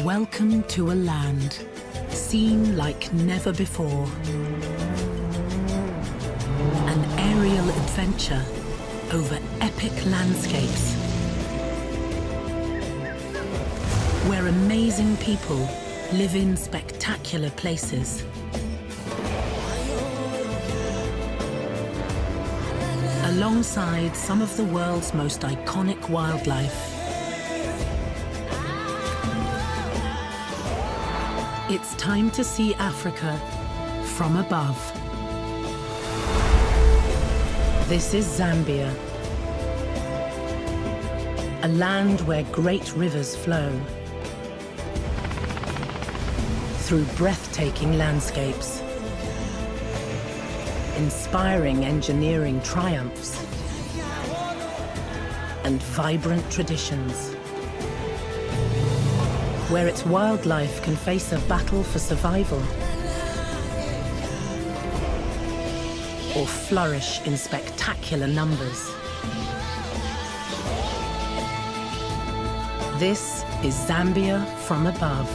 Welcome to a land seen like never before. An aerial adventure over epic landscapes, where amazing people live in spectacular places. Alongside some of the world's most iconic wildlife. It's time to see Africa from above. This is Zambia, a land where great rivers flow through breathtaking landscapes, inspiring engineering triumphs, and vibrant traditions, where its wildlife can face a battle for survival or flourish in spectacular numbers. This is Zambia from above.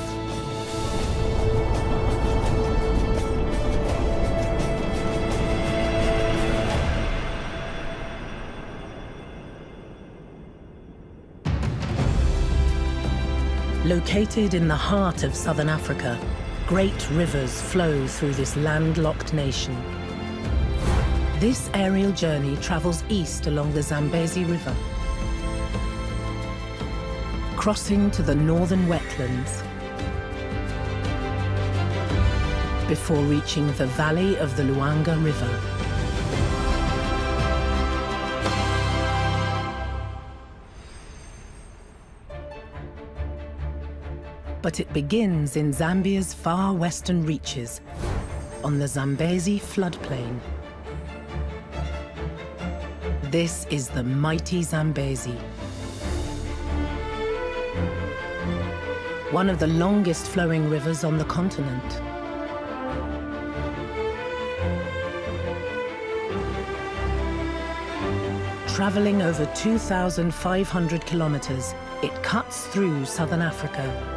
Located in the heart of southern Africa, great rivers flow through this landlocked nation. This aerial journey travels east along the Zambezi River, crossing to the northern wetlands, before reaching the valley of the Luanga River. But it begins in Zambia's far western reaches, on the Zambezi floodplain. This is the mighty Zambezi, one of the longest flowing rivers on the continent. Traveling over 2,500 kilometers, it cuts through southern Africa.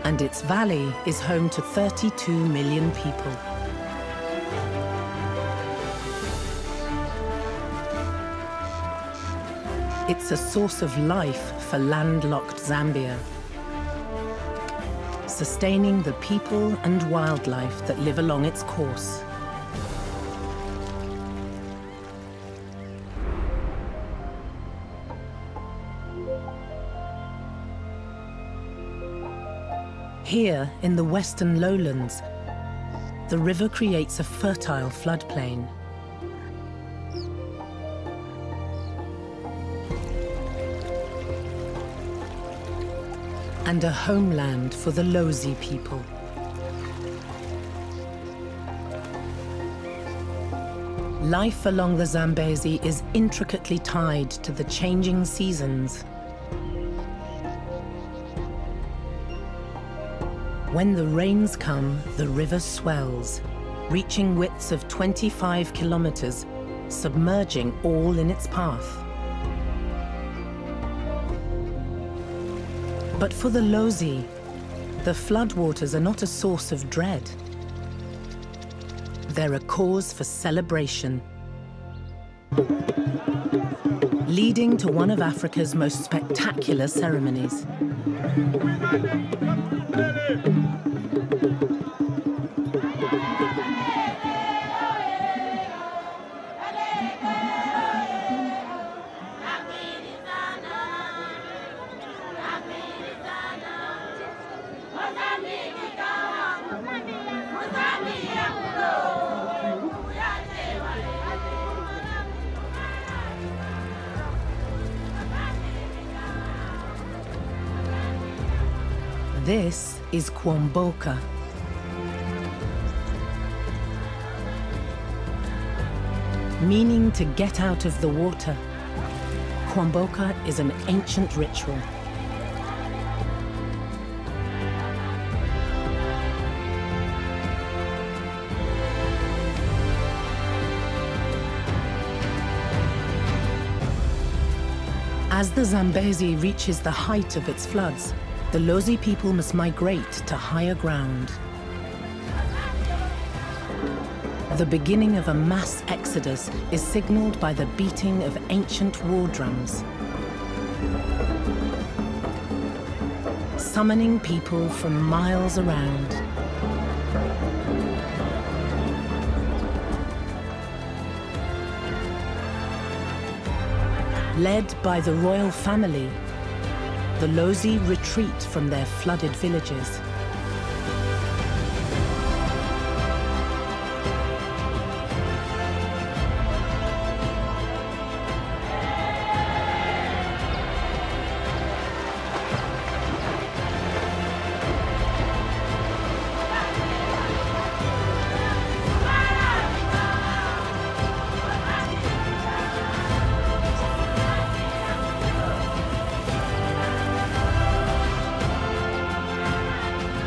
And its valley is home to 32 million people. It's a source of life for landlocked Zambia, sustaining the people and wildlife that live along its course. Here, in the western lowlands, the river creates a fertile floodplain. And a homeland for the Lozi people. Life along the Zambezi is intricately tied to the changing seasons. When the rains come, the river swells, reaching widths of 25 kilometers, submerging all in its path. But for the Lozi, the floodwaters are not a source of dread. They're a cause for celebration, leading to one of Africa's most spectacular ceremonies. This is Kwamboka. Meaning to get out of the water. Kwamboka is an ancient ritual. As the Zambezi reaches the height of its floods, the Lozi people must migrate to higher ground. The beginning of a mass exodus is signaled by the beating of ancient war drums, summoning people from miles around. Led by the royal family, the Lozi retreat from their flooded villages.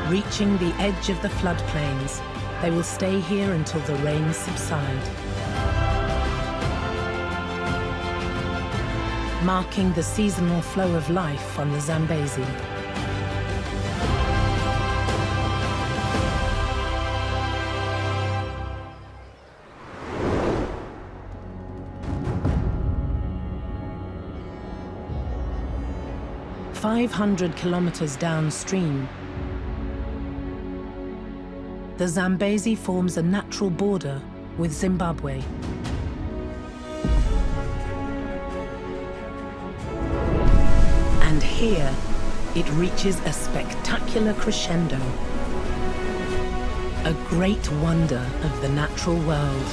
Reaching the edge of the floodplains, they will stay here until the rains subside, marking the seasonal flow of life on the Zambezi. "500 kilometers downstream, the Zambezi forms a natural border with Zimbabwe. And here, it reaches a spectacular crescendo, a great wonder of the natural world.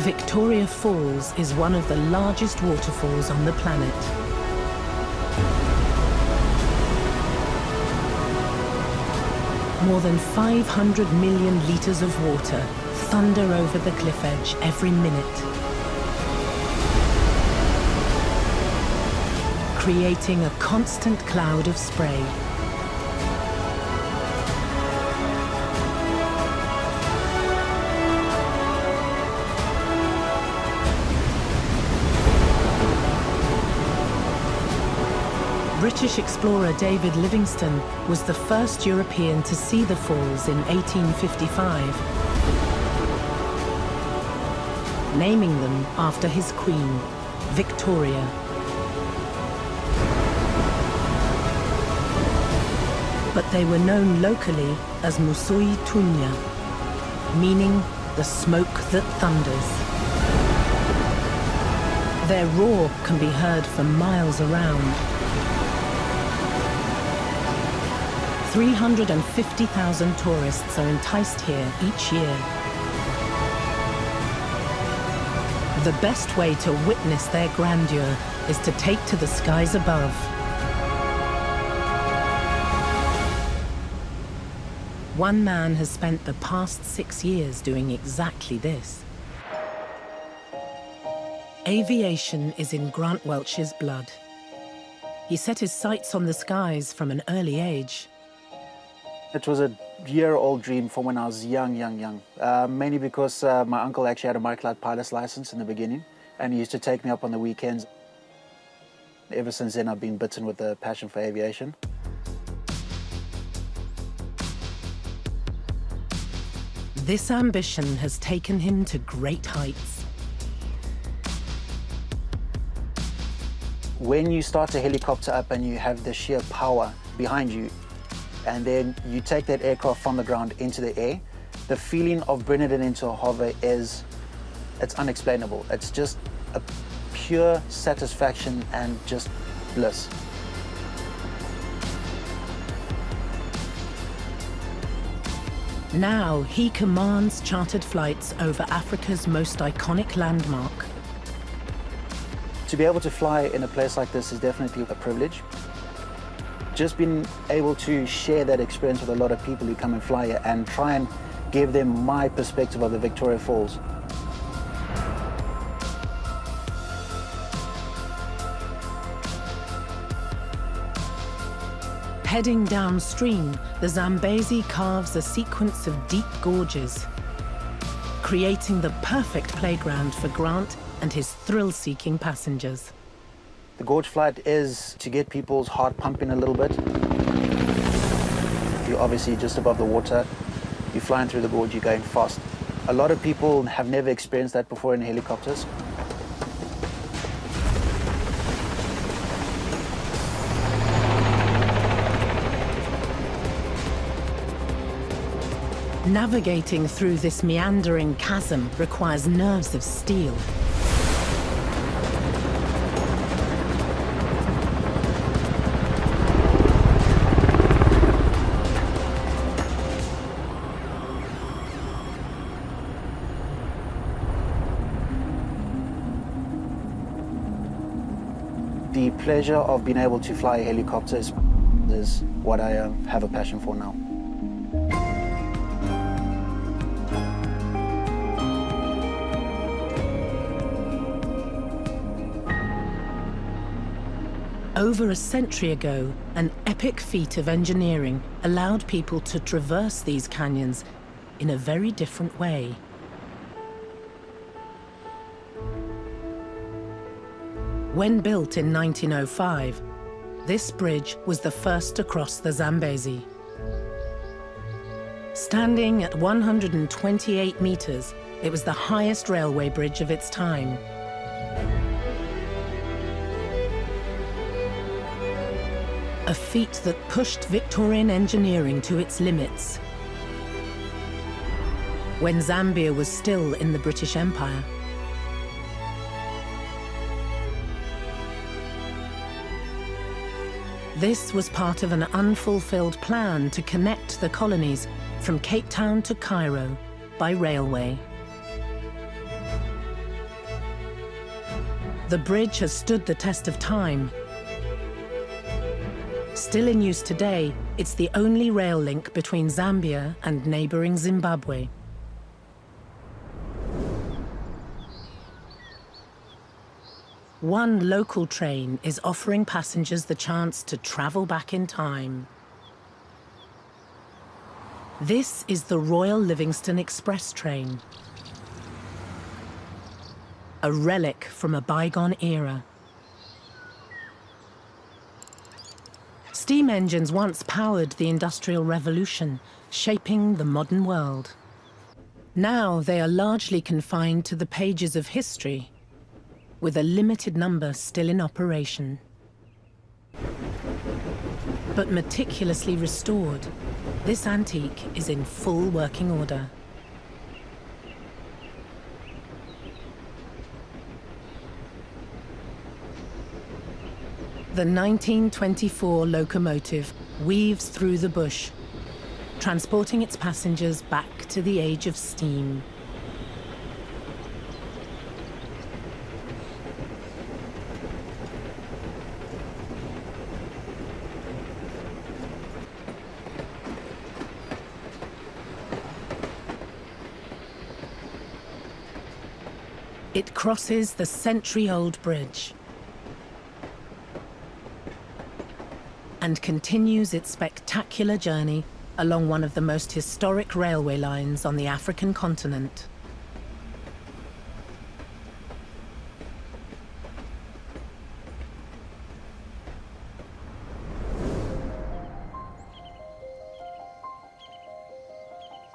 Victoria Falls is one of the largest waterfalls on the planet. More than 500 million liters of water thunder over the cliff edge every minute, creating a constant cloud of spray. British explorer David Livingstone was the first European to see the falls in 1855, naming them after his queen, Victoria. But they were known locally as Mosi-oa-Tunya, meaning the smoke that thunders. Their roar can be heard for miles around. 350,000 tourists are enticed here each year. The best way to witness their grandeur is to take to the skies above. One man has spent the past 6 years doing exactly this. Aviation is in Grant Welch's blood. He set his sights on the skies from an early age. It was a year-old dream from when I was young. Mainly because my uncle actually had a microlight pilot's license in the beginning, and he used to take me up on the weekends. Ever since then, I've been bitten with a passion for aviation. This ambition has taken him to great heights. When you start to helicopter up and you have the sheer power behind you, and then you take that aircraft from the ground into the air, the feeling of bringing it into a hover it's unexplainable. It's just a pure satisfaction and just bliss. Now he commands chartered flights over Africa's most iconic landmark. To be able to fly in a place like this is definitely a privilege. Just being able to share that experience with a lot of people who come and fly here and try and give them my perspective of the Victoria Falls. Heading downstream, the Zambezi carves a sequence of deep gorges, creating the perfect playground for Grant and his thrill-seeking passengers. The gorge flight is to get people's heart pumping a little bit. You're obviously just above the water. You're flying through the gorge, you're going fast. A lot of people have never experienced that before in helicopters. Navigating through this meandering chasm requires nerves of steel. The pleasure of being able to fly a helicopter is what I have a passion for now. Over a century ago, an epic feat of engineering allowed people to traverse these canyons in a very different way. When built in 1905, this bridge was the first to cross the Zambezi. Standing at 128 meters, it was the highest railway bridge of its time. A feat that pushed Victorian engineering to its limits. When Zambia was still in the British Empire. This was part of an unfulfilled plan to connect the colonies from Cape Town to Cairo by railway. The bridge has stood the test of time. Still in use today, it's the only rail link between Zambia and neighboring Zimbabwe. One local train is offering passengers the chance to travel back in time. This is the Royal Livingston Express train, a relic from a bygone era. Steam engines once powered the Industrial Revolution, shaping the modern world. Now they are largely confined to the pages of history, with a limited number still in operation. But meticulously restored, this antique is in full working order. The 1924 locomotive weaves through the bush, transporting its passengers back to the age of steam. It crosses the century-old bridge and continues its spectacular journey along one of the most historic railway lines on the African continent.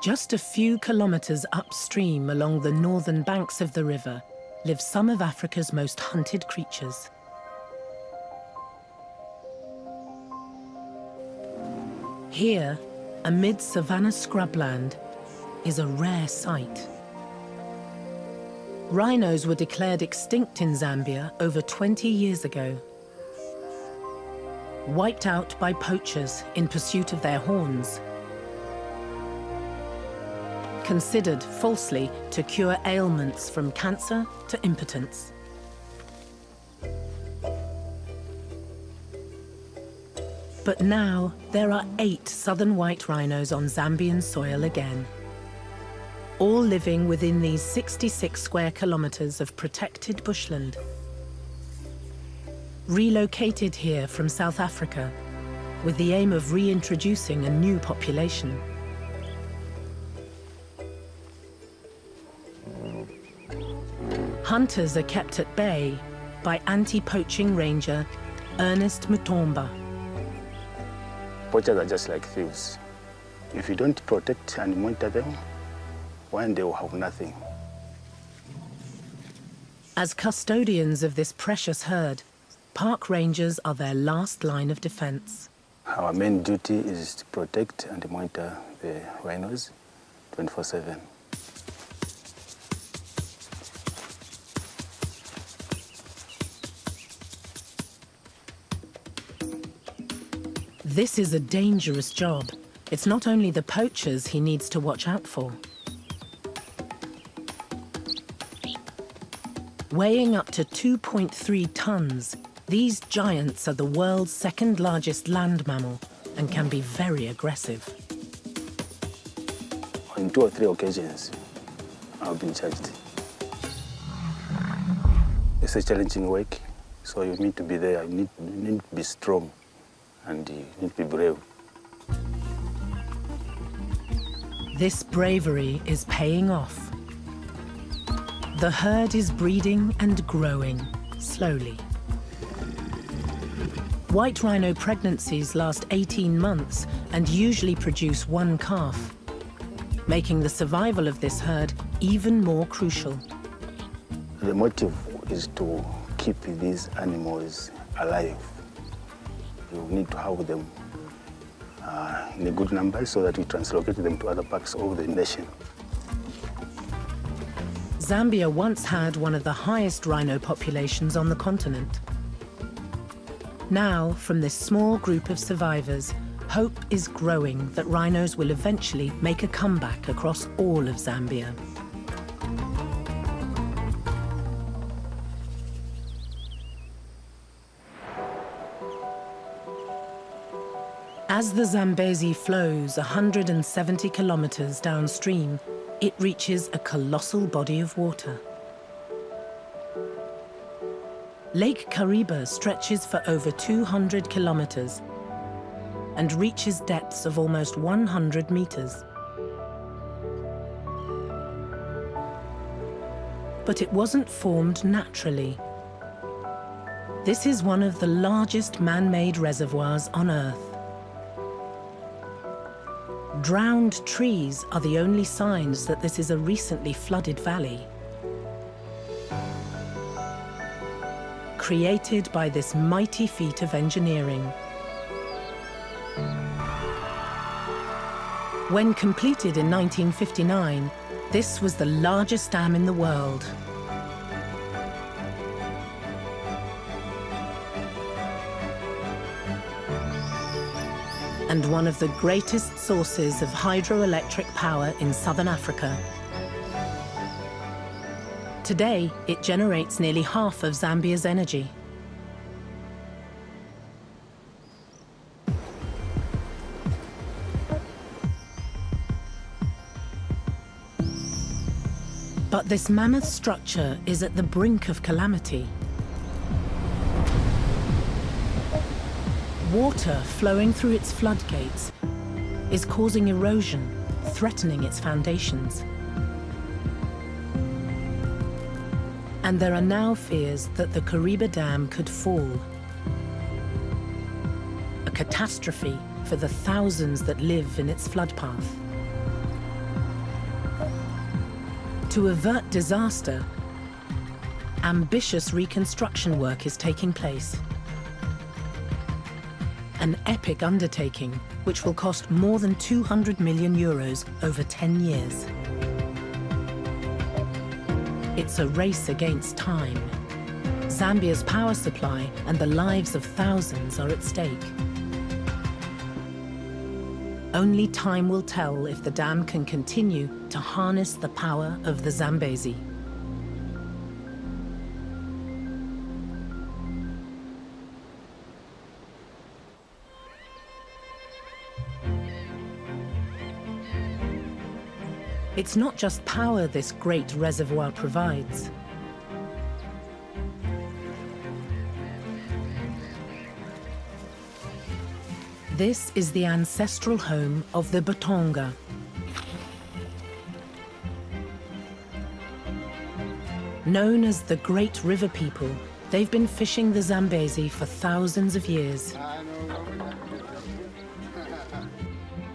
Just a few kilometers upstream along the northern banks of the river live some of Africa's most hunted creatures. Here, amid savanna scrubland, is a rare sight. Rhinos were declared extinct in Zambia over 20 years ago. Wiped out by poachers in pursuit of their horns. Considered falsely to cure ailments from cancer to impotence. But now there are 8 southern white rhinos on Zambian soil again, all living within these 66 square kilometers of protected bushland. Relocated here from South Africa with the aim of reintroducing a new population. Hunters are kept at bay by anti-poaching ranger Ernest Mutomba. Poachers are just like thieves. If you don't protect and monitor them, one day will have nothing. As custodians of this precious herd, park rangers are their last line of defense. Our main duty is to protect and monitor the rhinos 24/7. This is a dangerous job. It's not only the poachers he needs to watch out for. Weighing up to 2.3 tons, these giants are the world's second largest land mammal and can be very aggressive. On 2 or 3 occasions, I've been charged. It's a challenging work, so you need to be there. You need to be strong, and you need to be brave. This bravery is paying off. The herd is breeding and growing, slowly. White rhino pregnancies last 18 months and usually produce 1 calf, making the survival of this herd even more crucial. The motive is to keep these animals alive. You need to have them in a good number so that we translocate them to other parts of the nation. Zambia once had one of the highest rhino populations on the continent. Now, from this small group of survivors, hope is growing that rhinos will eventually make a comeback across all of Zambia. As the Zambezi flows 170 kilometers downstream, it reaches a colossal body of water. Lake Kariba stretches for over 200 kilometers and reaches depths of almost 100 meters. But it wasn't formed naturally. This is one of the largest man-made reservoirs on Earth. Drowned trees are the only signs that this is a recently flooded valley. Created by this mighty feat of engineering. When completed in 1959, this was the largest dam in the world. And one of the greatest sources of hydroelectric power in southern Africa. Today, it generates nearly half of Zambia's energy. But this mammoth structure is at the brink of calamity. Water flowing through its floodgates is causing erosion, threatening its foundations. And there are now fears that the Kariba Dam could fall. A catastrophe for the thousands that live in its flood path. To avert disaster, ambitious reconstruction work is taking place. An epic undertaking, which will cost more than 200 million euros over 10 years. It's a race against time. Zambia's power supply and the lives of thousands are at stake. Only time will tell if the dam can continue to harness the power of the Zambezi. It's not just power this great reservoir provides. This is the ancestral home of the Batonga. Known as the Great River People, they've been fishing the Zambezi for thousands of years.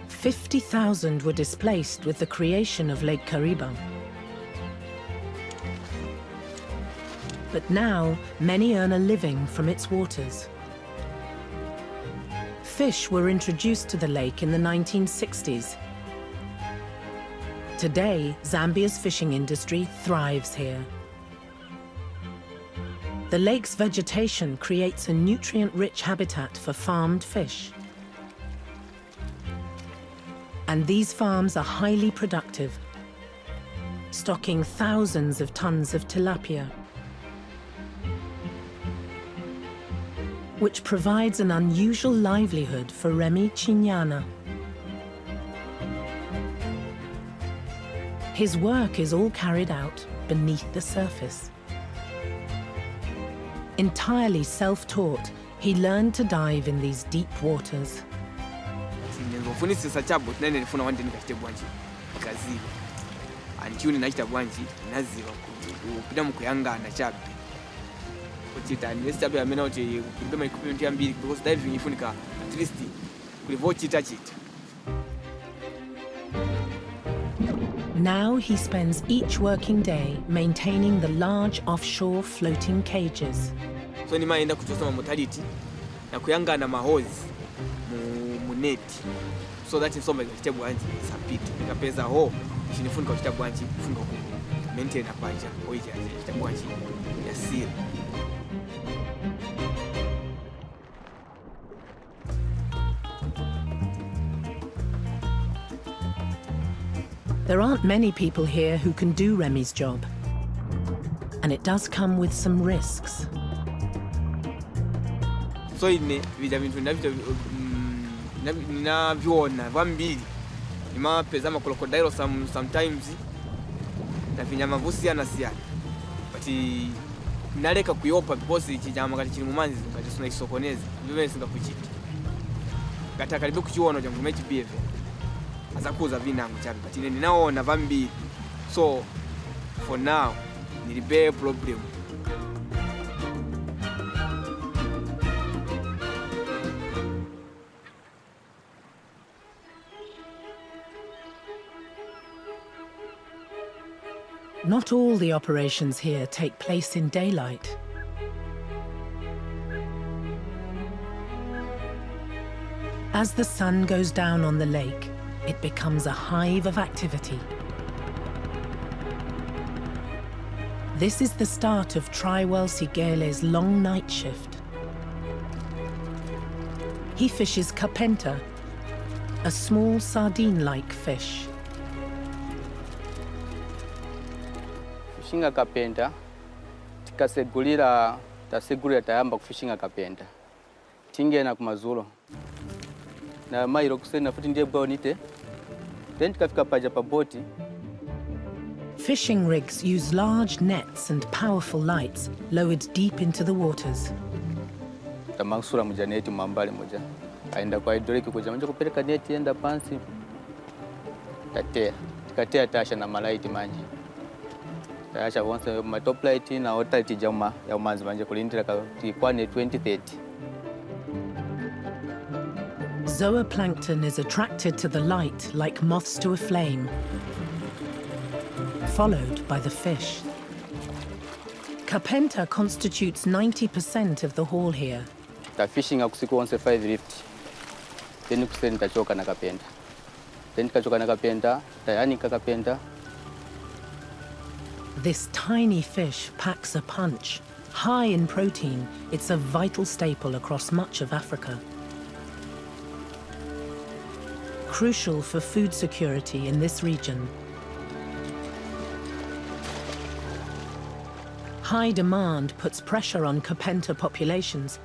50,000 were displaced with the creation of Lake Kariba. But now, many earn a living from its waters. Fish were introduced to the lake in the 1960s. Today, Zambia's fishing industry thrives here. The lake's vegetation creates a nutrient-rich habitat for farmed fish. And these farms are highly productive, stocking thousands of tons of tilapia, which provides an unusual livelihood for Remy Chinyana. His work is all carried out beneath the surface. Entirely self-taught, he learned to dive in these deep waters. Now he spends each working day maintaining the large offshore floating cages. So nimaenda kutosa mortality na kuyangana mahozi mu net so that insomba kitabu anji sapiti nikapeza ho chinifunika kitabu anji kufunga ku maintain apaja oija kitabu anji ya siri. There aren't many people here who can do Remy's job, and it does come with some risks. So ine vida vintu na viona vambili ima peza crocodile sometimes na vinyama vusiana siana but naleka kuyopa because ikinyama kati kiri mu manzi kati suna isokoneza bibe singa kuchiti gata karibu kuchiona jangu mechi bieve azakuza vinangu chabi but ine ninaona vambili so for now nilibe problem. Not all the operations here take place in daylight. As the sun goes down on the lake, it becomes a hive of activity. This is the start of Triwell Sigele's long night shift. He fishes kapenta, a small sardine-like fish. Fishinga kapenta, tikasegulira tayamba kufishinga kapenta. Tingena kumazulo. Na mairo kusena futi ndiye bwaonite. Then tikafika paja pa boti. Fishing rigs use large nets and powerful lights lowered deep into the waters. Tamangsura muja neti mwambali moja. Aenda kwa hydraulic kuja manja kupeleka neti enda pansi. Tikatea tasha na malaiti manje. Tasha once my top light na water light jama ya umanzi manje kulindira kwa 2030. Zooplankton is attracted to the light like moths to a flame, followed by the fish. Kapenta constitutes 90% of the haul here. Ta fishing akusiku once 5 lift. Then kuseni tachoka na kapenta. Then kachoka na kapenta, tayanika kapenta. This tiny fish packs a punch. High in protein, it's a vital staple across much of Africa. Crucial for food security in this region. High demand puts pressure on kapenta populations,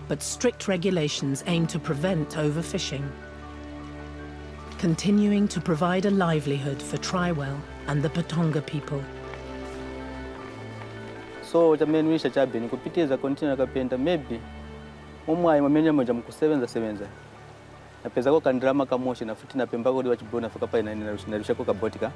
but strict regulations aim to prevent overfishing, continuing to provide a livelihood for Triwell and the Batoka people. So chamenwisha chabe ni kupitiza container kapenta maybe umwa imamenya moja mku7 na pesa kwa kandrama kamoshi na futi na pemba kwa wachibona fika pa narusha kwa kabotika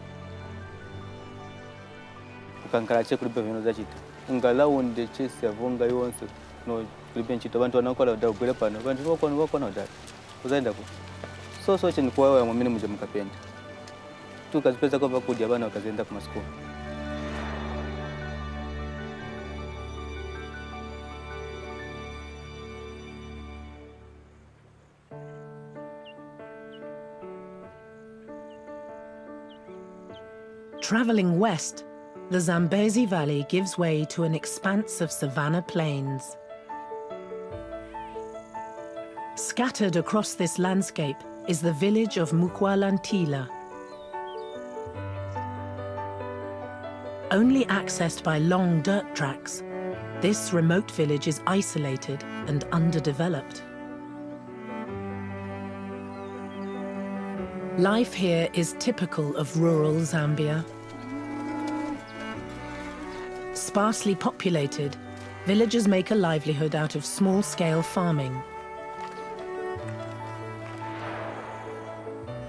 kukankala che kulibe vino zachita ungalaundi chesi yavunga yonse no kulibe nchito bantu wanakola dagwele pano bantu wako na dada uzaenda ku so chini kwa wewe mwamini mje mkapenda tu kazipeza kwa kudi abana wakazienda kwa maskuli. Traveling west, the Zambezi Valley gives way to an expanse of savanna plains. Scattered across this landscape is the village of Mosi-oa-Tunya. Only accessed by long dirt tracks, this remote village is isolated and underdeveloped. Life here is typical of rural Zambia. Sparsely populated, villagers make a livelihood out of small-scale farming.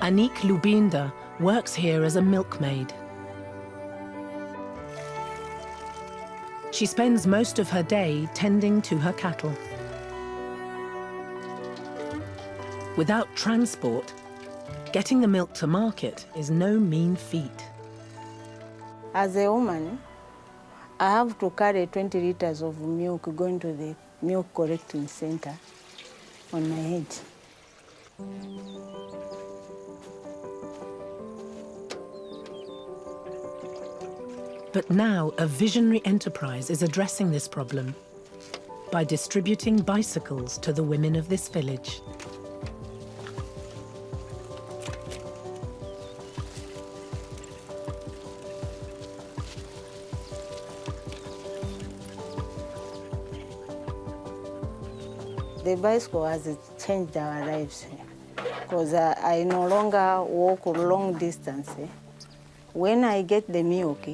Anik Lubinda works here as a milkmaid. She spends most of her day tending to her cattle. Without transport, getting the milk to market is no mean feat. As a woman, I have to carry 20 liters of milk going to the milk collecting center on my head. But now a visionary enterprise is addressing this problem by distributing bicycles to the women of this village. The bicycle has changed our lives because I no longer walk a long distance. When I get the milk,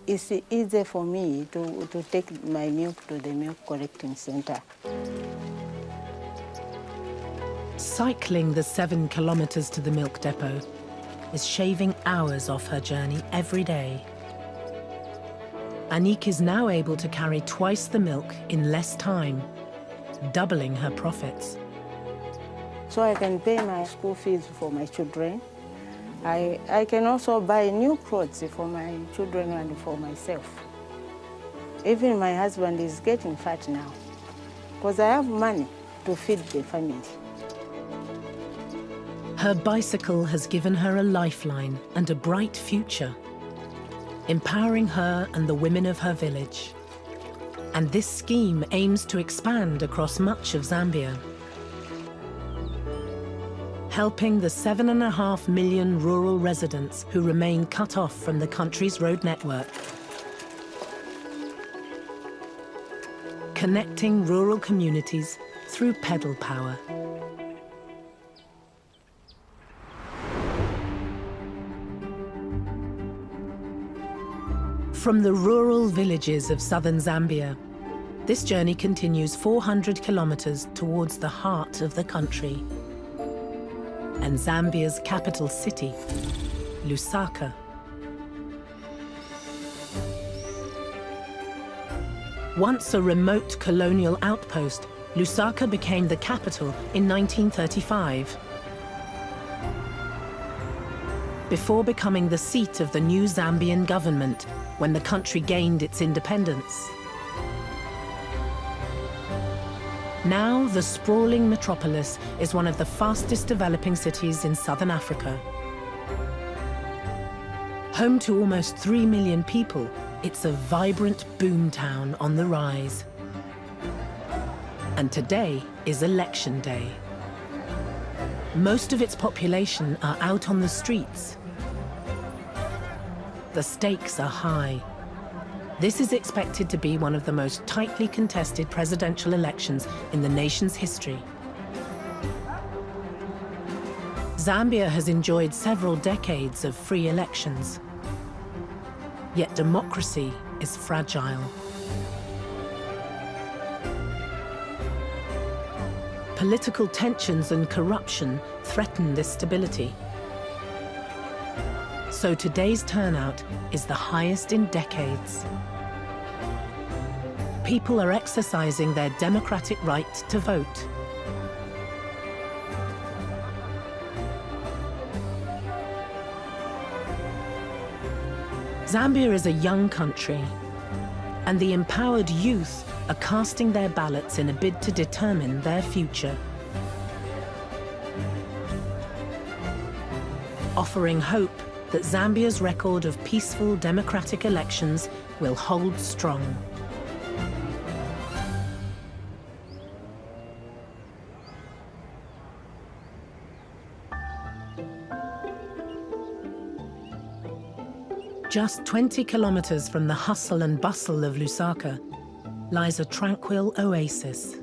it's easy for me to take my milk to the milk collecting center. Cycling the 7 kilometers to the milk depot is shaving hours off her journey every day. Anik is now able to carry twice the milk in less time, doubling her profits. So I can pay my school fees for my children. I can also buy new clothes for my children and for myself. Even my husband is getting fat now because I have money to feed the family. Her bicycle has given her a lifeline and a bright future, empowering her and the women of her village. And this scheme aims to expand across much of Zambia, helping the 7.5 million rural residents who remain cut off from the country's road network. Connecting rural communities through pedal power. From the rural villages of southern Zambia, this journey continues 400 kilometers towards the heart of the country and Zambia's capital city, Lusaka. Once a remote colonial outpost, Lusaka became the capital in 1935. Before becoming the seat of the new Zambian government when the country gained its independence. Now, the sprawling metropolis is one of the fastest developing cities in southern Africa. Home to almost 3 million people, it's a vibrant boomtown on the rise. And today is election day. Most of its population are out on the streets. The stakes are high. This is expected to be one of the most tightly contested presidential elections in the nation's history. Zambia has enjoyed several decades of free elections. Yet democracy is fragile. Political tensions and corruption threaten this stability. So today's turnout is the highest in decades. People are exercising their democratic right to vote. Zambia is a young country, and the empowered youth are casting their ballots in a bid to determine their future. Offering hope that Zambia's record of peaceful democratic elections will hold strong. Just 20 kilometers from the hustle and bustle of Lusaka lies a tranquil oasis.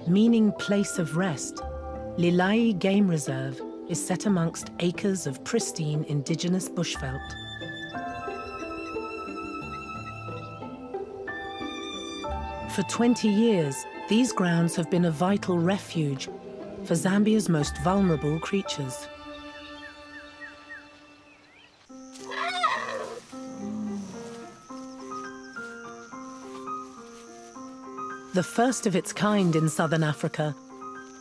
Meaning place of rest, Lilai Game Reserve is set amongst acres of pristine indigenous bushveld. For 20 years, these grounds have been a vital refuge for Zambia's most vulnerable creatures. The first of its kind in southern Africa,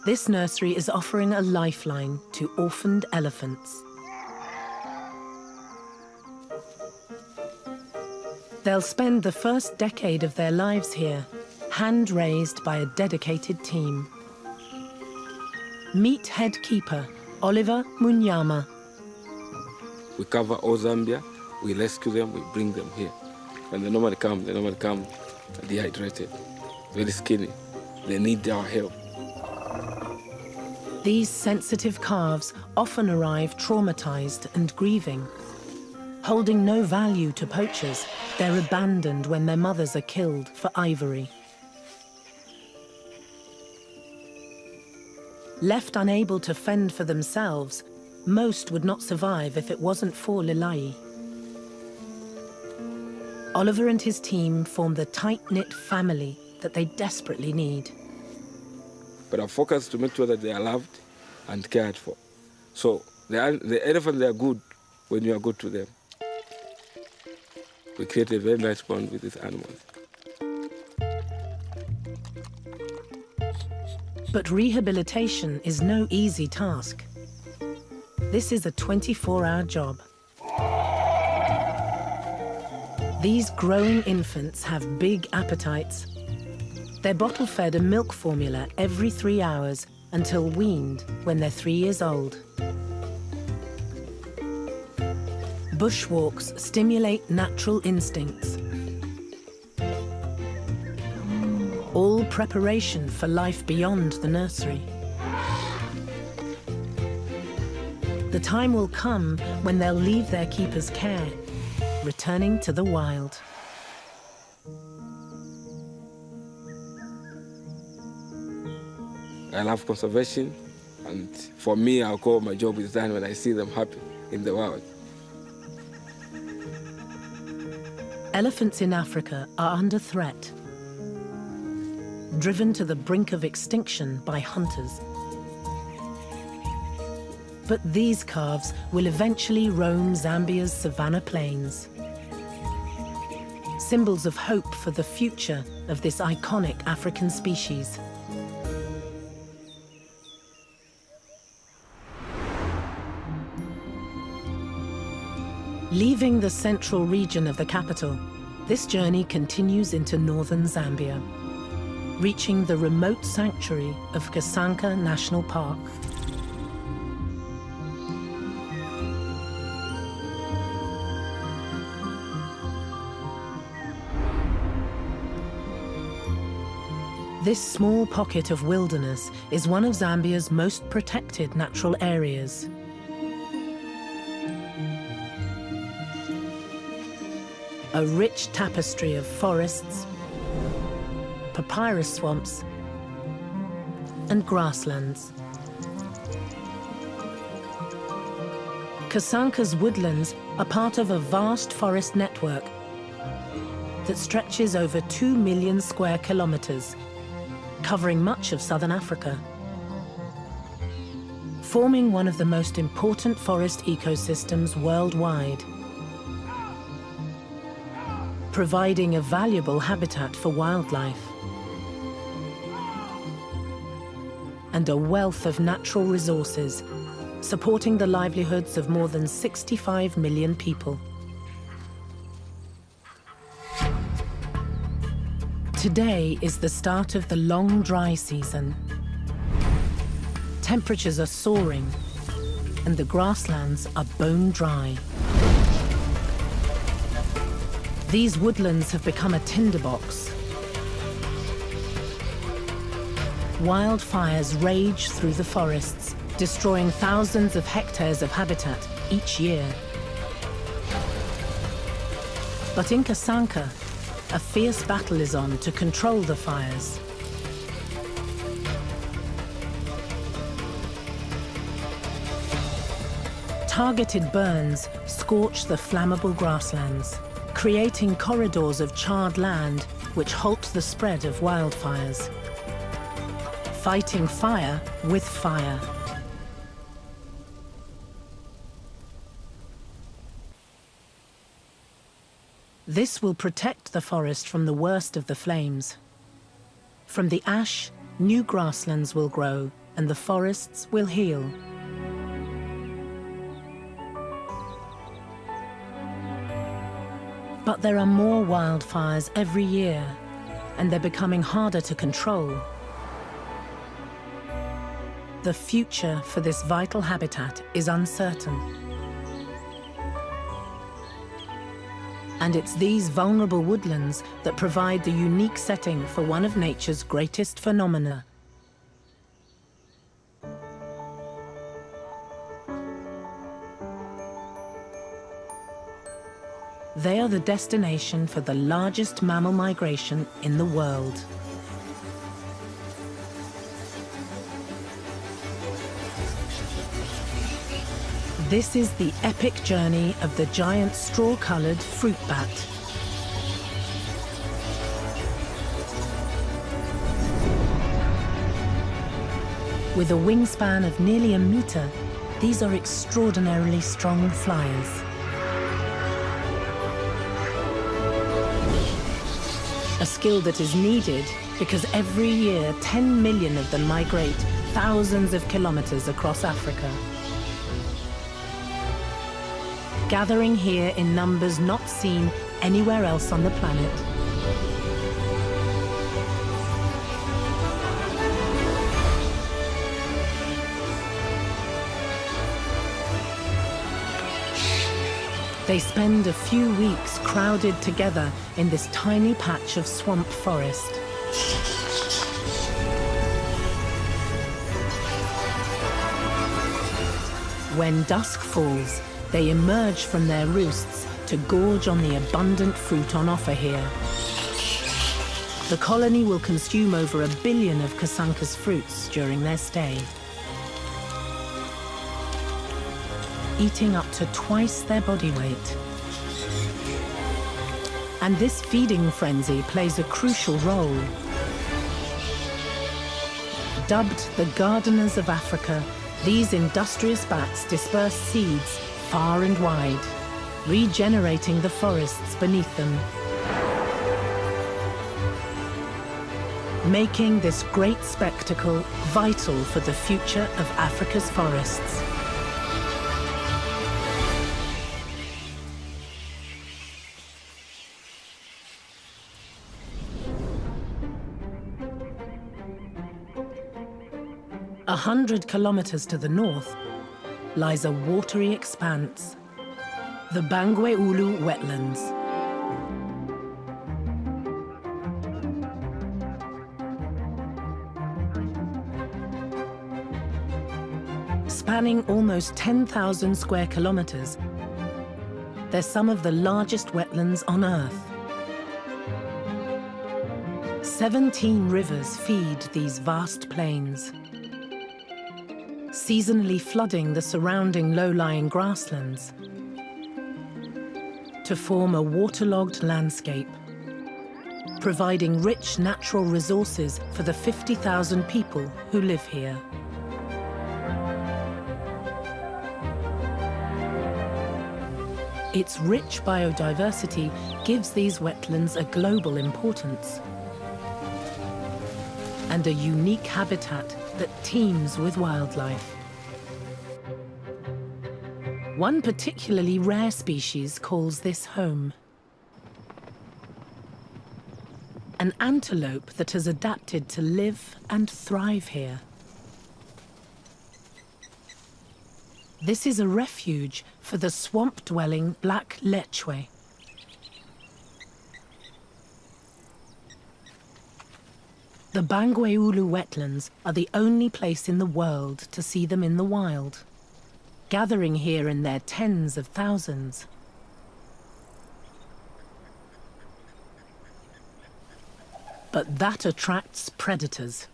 this nursery is offering a lifeline to orphaned elephants. They'll spend the first decade of their lives here, hand-raised by a dedicated team. Meet head keeper Oliver Munyama. We cover all Zambia, we rescue them, we bring them here. When they normally come dehydrated, very skinny. They need our help. These sensitive calves often arrive traumatized and grieving. Holding no value to poachers, they're abandoned when their mothers are killed for ivory. Left unable to fend for themselves, most would not survive if it wasn't for Lilai. Oliver and his team form the tight-knit family that they desperately need. But our focus is to make sure that they are loved and cared for. So the elephants, they are good when you are good to them. We create a very nice bond with these animals. But rehabilitation is no easy task. This is a 24-hour job. These growing infants have big appetites. They're bottle-fed a milk formula every 3 hours until weaned when they're 3 years old. Bushwalks stimulate natural instincts. All preparation for life beyond the nursery. The time will come when they'll leave their keeper's care, returning to the wild. I love conservation, and for me, I'll call my job is done when I see them happy in the wild. Elephants in Africa are under threat, driven to the brink of extinction by hunters. But these calves will eventually roam Zambia's savanna plains. Symbols of hope for the future of this iconic African species. Leaving the central region of the capital, this journey continues into northern Zambia, reaching the remote sanctuary of Kasanka National Park. This small pocket of wilderness is one of Zambia's most protected natural areas. A rich tapestry of forests, papyrus swamps, and grasslands. Kasanka's woodlands are part of a vast forest network that stretches over 2 million square kilometers, covering much of southern Africa. forming one of the most important forest ecosystems worldwide, providing a valuable habitat for wildlife and a wealth of natural resources, supporting the livelihoods of more than 65 million people. Today is the start of the long dry season. Temperatures are soaring and the grasslands are bone dry. These woodlands have become a tinderbox. Wildfires rage through the forests, destroying thousands of hectares of habitat each year. But in Kasanka, a fierce battle is on to control the fires. Targeted burns scorch the flammable grasslands, creating corridors of charred land which halt the spread of wildfires. Fighting fire with fire. This will protect the forest from the worst of the flames. From the ash, new grasslands will grow and the forests will heal. But there are more wildfires every year, and they're becoming harder to control. The future for this vital habitat is uncertain. And it's these vulnerable woodlands that provide the unique setting for one of nature's greatest phenomena. They are the destination for the largest mammal migration in the world. This is the epic journey of the giant straw-colored fruit bat. With a wingspan of nearly a meter, these are extraordinarily strong flyers. A skill that is needed because every year 10 million of them migrate thousands of kilometers across Africa. Gathering here in numbers not seen anywhere else on the planet. They spend a few weeks crowded together in this tiny patch of swamp forest. When dusk falls, they emerge from their roosts to gorge on the abundant fruit on offer here. The colony will consume over 1 billion of Kasanka's fruits during their stay, eating up to twice their body weight. And this feeding frenzy plays a crucial role. Dubbed the gardeners of Africa, these industrious bats disperse seeds far and wide, regenerating the forests beneath them, making this great spectacle vital for the future of Africa's forests. A 100 kilometers to the north lies a watery expanse, the Bangwe-Ulu wetlands. Spanning almost 10,000 square kilometers, they're some of the largest wetlands on Earth. 17 rivers feed these vast plains, seasonally flooding the surrounding low-lying grasslands to form a waterlogged landscape, providing rich natural resources for the 50,000 people who live here. Its rich biodiversity gives these wetlands a global importance and a unique habitat that teems with wildlife. One particularly rare species calls this home. An antelope that has adapted to live and thrive here. This is a refuge for the swamp-dwelling black lechwe. The Bangweulu wetlands are the only place in the world to see them in the wild, gathering here in their tens of thousands. But that attracts predators.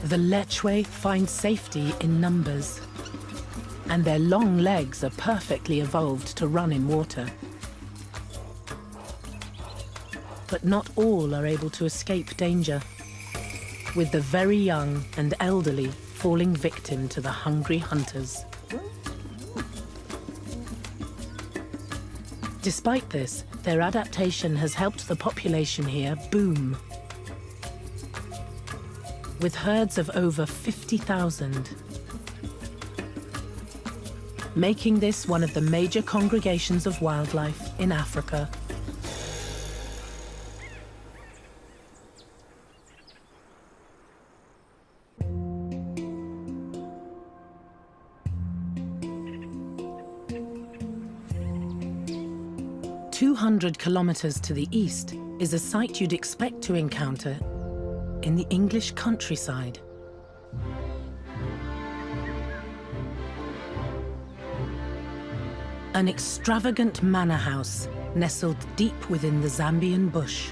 The lechwe find safety in numbers, and their long legs are perfectly evolved to run in water. But not all are able to escape danger, with the very young and elderly falling victim to the hungry hunters. Despite this, their adaptation has helped the population here boom, with herds of over 50,000, making this one of the major congregations of wildlife in Africa. "200 kilometers to the east is a site you'd expect to encounter in the English countryside. An extravagant manor house nestled deep within the Zambian bush.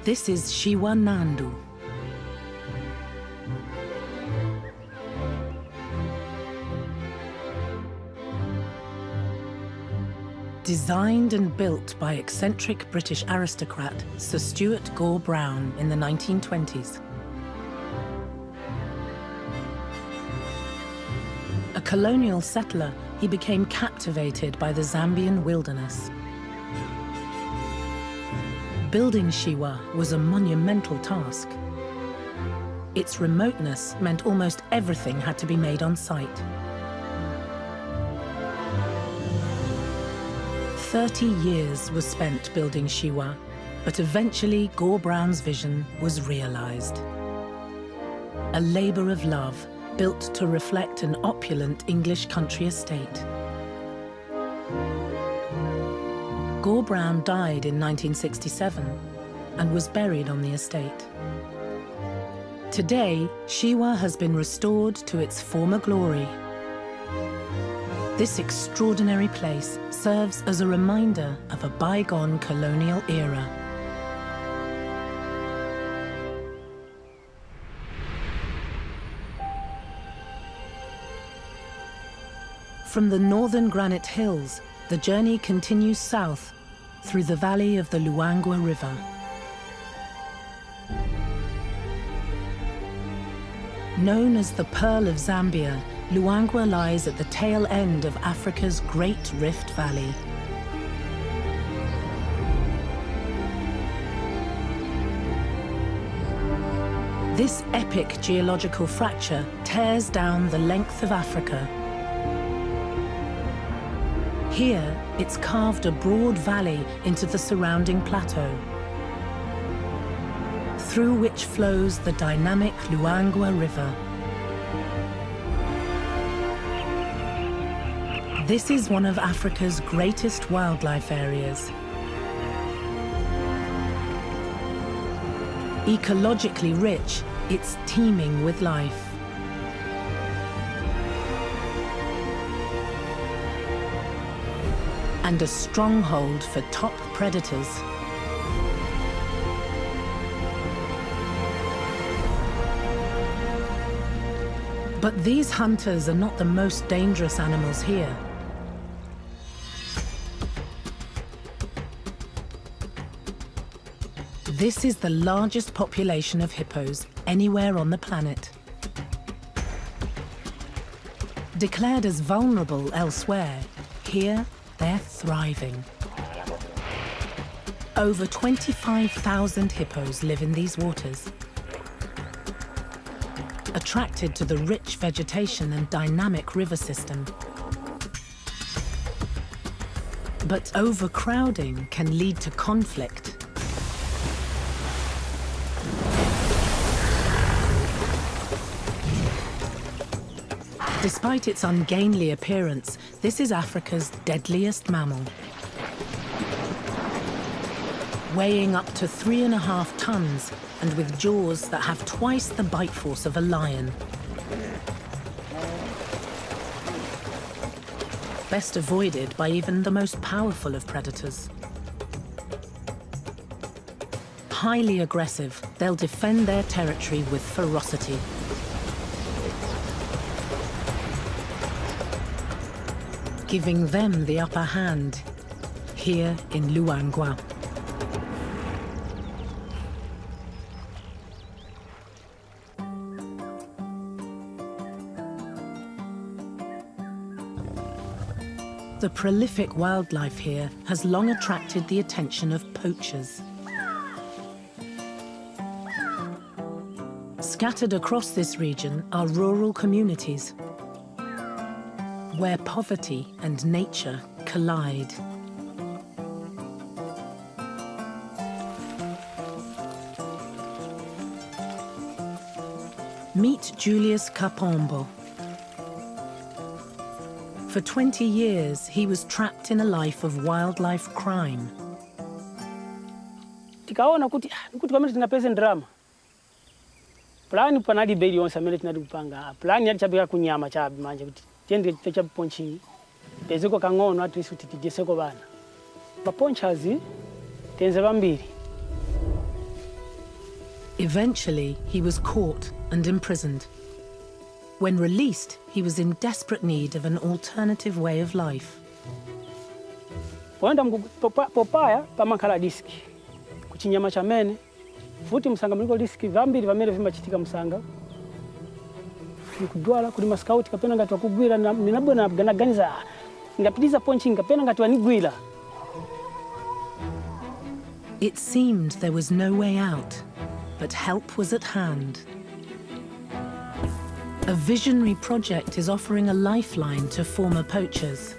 This is Shiwa Nandu. Designed and built by eccentric British aristocrat Sir Stuart Gore-Brown in the 1920s. A colonial settler, he became captivated by the Zambian wilderness. Building Shiwa was a monumental task. Its remoteness meant almost everything had to be made on site. 30 years was spent building Shiwa, but eventually Gore-Brown's vision was realized. A labor of love built to reflect an opulent English country estate. Gore-Brown died in 1967 and was buried on the estate. Today, Shiwa has been restored to its former glory. This extraordinary place serves as a reminder of a bygone colonial era. From the northern granite hills, the journey continues south through the valley of the Luangwa River. Known as the Pearl of Zambia, Luangwa lies at the tail end of Africa's Great Rift Valley. This epic geological fracture tears down the length of Africa. Here, it's carved a broad valley into the surrounding plateau, through which flows the dynamic Luangwa River. This is one of Africa's greatest wildlife areas. Ecologically rich, it's teeming with life. And a stronghold for top predators. But these hunters are not the most dangerous animals here. This is the largest population of hippos anywhere on the planet. Declared as vulnerable elsewhere, here they're thriving. Over 25,000 hippos live in these waters. Attracted to the rich vegetation and dynamic river system. But overcrowding can lead to conflict. Despite its ungainly appearance, this is Africa's deadliest mammal. Weighing up to 3.5 tons and with jaws that have twice the bite force of a lion. Best avoided by even the most powerful of predators. Highly aggressive, they'll defend their territory with ferocity. Giving them the upper hand here in Luangwa. The prolific wildlife here has long attracted the attention of poachers. Scattered across this region are rural communities, where poverty and nature collide. Meet Julius Kapombo. For 20 years, he was trapped in a life of wildlife crime. Tikaona kuti kamene tinapeza ndrama. Plani panali beli yonse amene tinali kupanga. Plani yali chabika kunyama chabi manje kuti tiende cha ponchi. Tezeko kang'ono at least kuti tijeseko bana. Baponchazi tenze bambiri. Eventually, he was caught and imprisoned. When released, he was in desperate need of an alternative way of life. Poenda popaya pamakhala diski. Kuchinyama chamene. Futi msanga mliko diski vambiri vamene vimachitika msanga. Nikudwala kuli maskauti kapena ngati wakugwira ninabona naganiza ngapitiza ponchi kapena ngati wanigwira. It seemed there was no way out, but help was at hand. A visionary project is offering a lifeline to former poachers,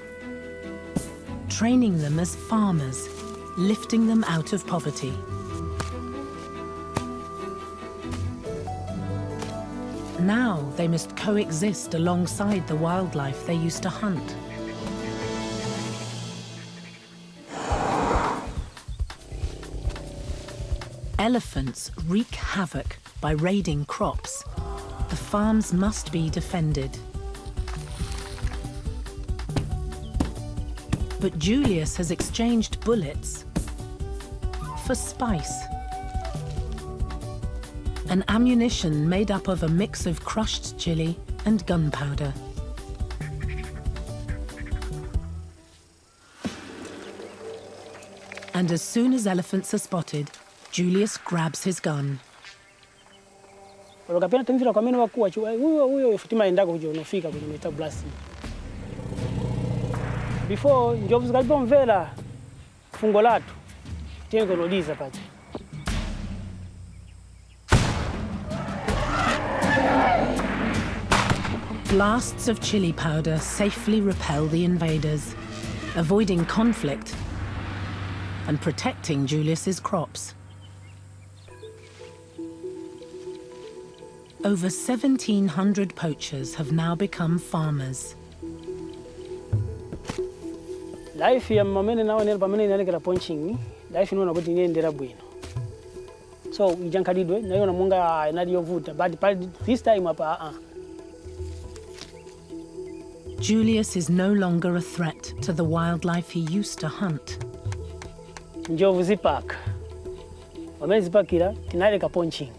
training them as farmers, lifting them out of poverty. Now they must coexist alongside the wildlife they used to hunt. Elephants wreak havoc by raiding crops. The farms must be defended. But Julius has exchanged bullets for spice. An ammunition made up of a mix of crushed chili and gunpowder. And as soon as elephants are spotted, Julius grabs his gun. Wakapenda temvira kwa meno wakuwa huyo futima endako kujo unofika kwenye meta blast. Before njovu zikalipo mvela fungo latu tengo lodiza pacha. Blasts of chili powder safely repel the invaders, avoiding conflict and protecting Julius's crops. Over 1,700 poachers have now become farmers. Life ya mamene nawo nero pamene inalekera ponching, life ino nakuti niendera bwino. So ijankadidwe nayo namunga inaliyovuta, but this time apa Julius is no longer a threat to the wildlife he used to hunt. Njovu zipaka. Pamene zipakira tinaleka ponching.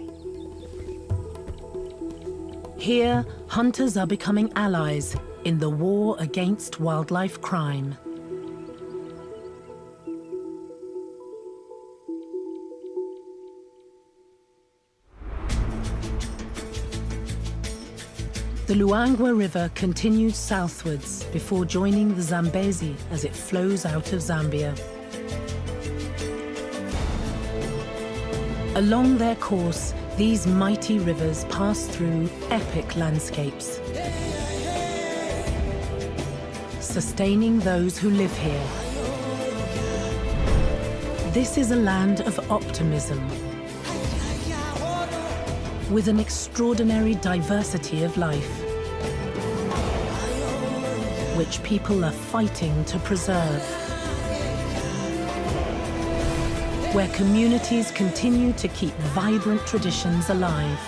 Here, hunters are becoming allies in the war against wildlife crime. The Luangwa River continues southwards before joining the Zambezi as it flows out of Zambia. Along their course, these mighty rivers pass through epic landscapes, sustaining those who live here. This is a land of optimism, with an extraordinary diversity of life, which people are fighting to preserve, where communities continue to keep vibrant traditions alive,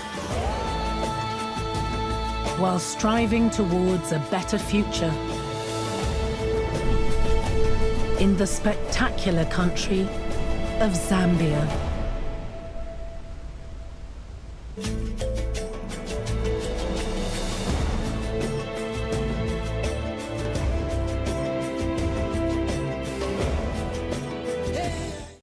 while striving towards a better future. In the spectacular country of Zambia.